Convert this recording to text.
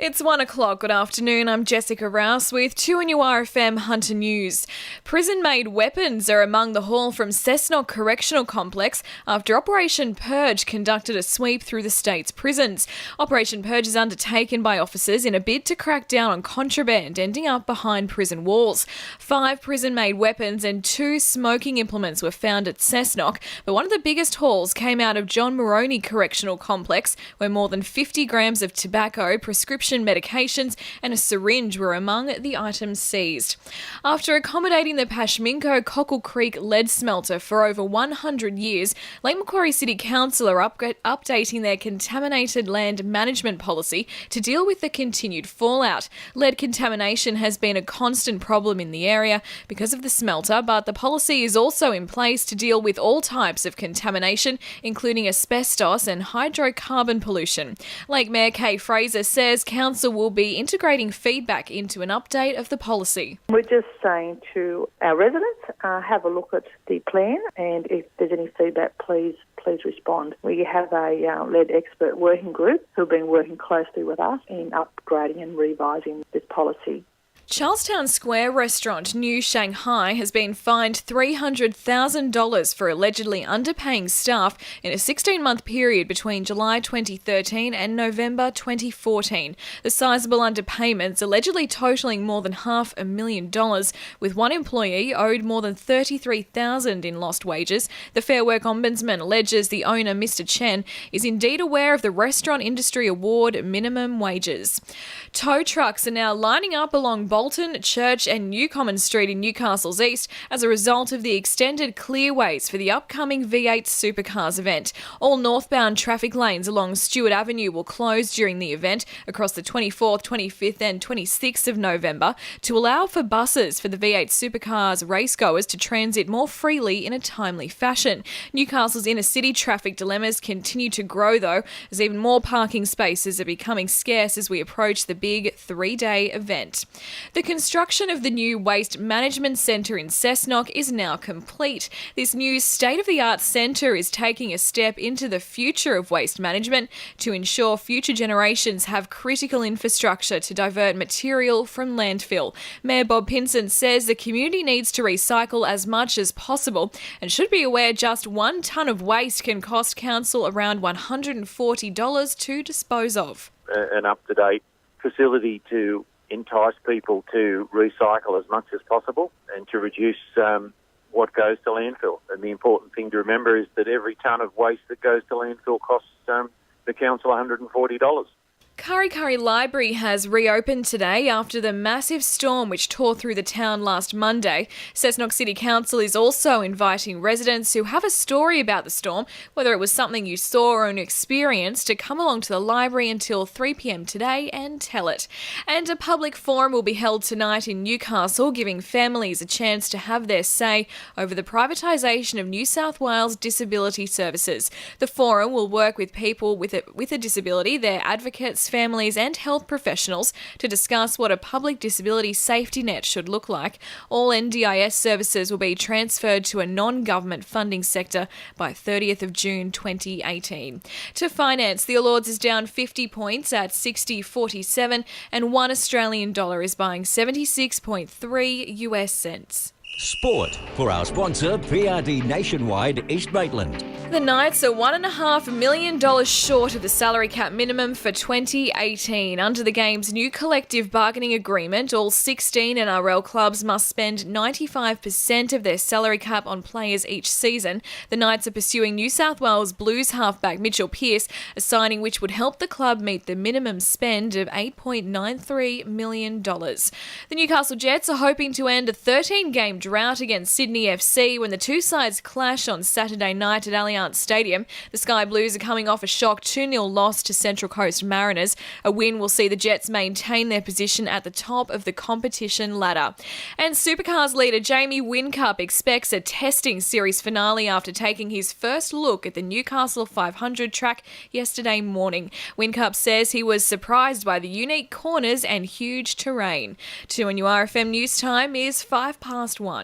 It's 1 o'clock. Good afternoon. I'm Jessica Rouse with 2NURFM Hunter News. Prison-made weapons are among the haul from Cessnock Correctional Complex after Operation Purge conducted a sweep through the state's prisons. Operation Purge is undertaken by officers in a bid to crack down on contraband ending up behind prison walls. 5 prison-made weapons and 2 smoking implements were found at Cessnock, but one of the biggest hauls came out of John Moroney Correctional Complex, where more than 50 grams of tobacco, prescription medications and a syringe were among the items seized. After accommodating the Pashminko Cockle Creek lead smelter for over 100 years, Lake Macquarie City Council are updating their contaminated land management policy to deal with the continued fallout. Lead contamination has been a constant problem in the area because of the smelter, but the policy is also in place to deal with all types of contamination, including asbestos and hydrocarbon pollution. Lake Mayor Kay Fraser says Council will be integrating feedback into an update of the policy. We're just saying to our residents, have a look at the plan, and if there's any feedback, please respond. We have a lead expert working group who have been working closely with us in upgrading and revising this policy. Charlestown Square restaurant New Shanghai has been fined $300,000 for allegedly underpaying staff in a 16-month period between July 2013 and November 2014. The sizable underpayments allegedly totalling more than $500,000, with one employee owed more than $33,000 in lost wages. The Fair Work Ombudsman alleges the owner, Mr. Chen, is indeed aware of the Restaurant Industry Award minimum wages. Tow trucks are now lining up along Bolton, Church and Newcommon Street in Newcastle's East as a result of the extended clearways for the upcoming V8 Supercars event. All northbound traffic lanes along Stewart Avenue will close during the event across the 24th, 25th and 26th of November to allow for buses for the V8 Supercars racegoers to transit more freely in a timely fashion. Newcastle's inner city traffic dilemmas continue to grow though, as even more parking spaces are becoming scarce as we approach the big 3-day event. The construction of the new Waste Management Centre in Cessnock is now complete. This new state-of-the-art centre is taking a step into the future of waste management to ensure future generations have critical infrastructure to divert material from landfill. Mayor Bob Pinson says the community needs to recycle as much as possible and should be aware just 1 tonne of waste can cost council around $140 to dispose of. An up-to-date facility to entice people to recycle as much as possible and to reduce what goes to landfill. And the important thing to remember is that every tonne of waste that goes to landfill costs the council $140. Kurri Kurri Library has reopened today after the massive storm which tore through the town last Monday. Cessnock City Council is also inviting residents who have a story about the storm, whether it was something you saw or an experience, to come along to the library until 3 p.m. today and tell it. And a public forum will be held tonight in Newcastle, giving families a chance to have their say over the privatisation of New South Wales disability services. The forum will work with people with a disability, their advocates, families and health professionals to discuss what a public disability safety net should look like. All NDIS services will be transferred to a non-government funding sector by 30th of June 2018. To finance, the All Ords is down 50 points at 60.47 and $1 Australian dollar is buying 76.3 US cents. Sport for our sponsor, PRD Nationwide East Maitland. The Knights are $1.5 million short of the salary cap minimum for 2018. Under the game's new collective bargaining agreement, all 16 NRL clubs must spend 95% of their salary cap on players each season. The Knights are pursuing New South Wales Blues halfback Mitchell Pearce, a signing which would help the club meet the minimum spend of $8.93 million. The Newcastle Jets are hoping to end a 13-game drought against Sydney FC when the two sides clash on Saturday night at Allianz Stadium. The Sky Blues are coming off a shock 2-0 loss to Central Coast Mariners. A win will see the Jets maintain their position at the top of the competition ladder. And Supercars leader Jamie Whincup expects a testing series finale after taking his first look at the Newcastle 500 track yesterday morning. Whincup says he was surprised by the unique corners and huge terrain. 2NURFM News Time is 1:05.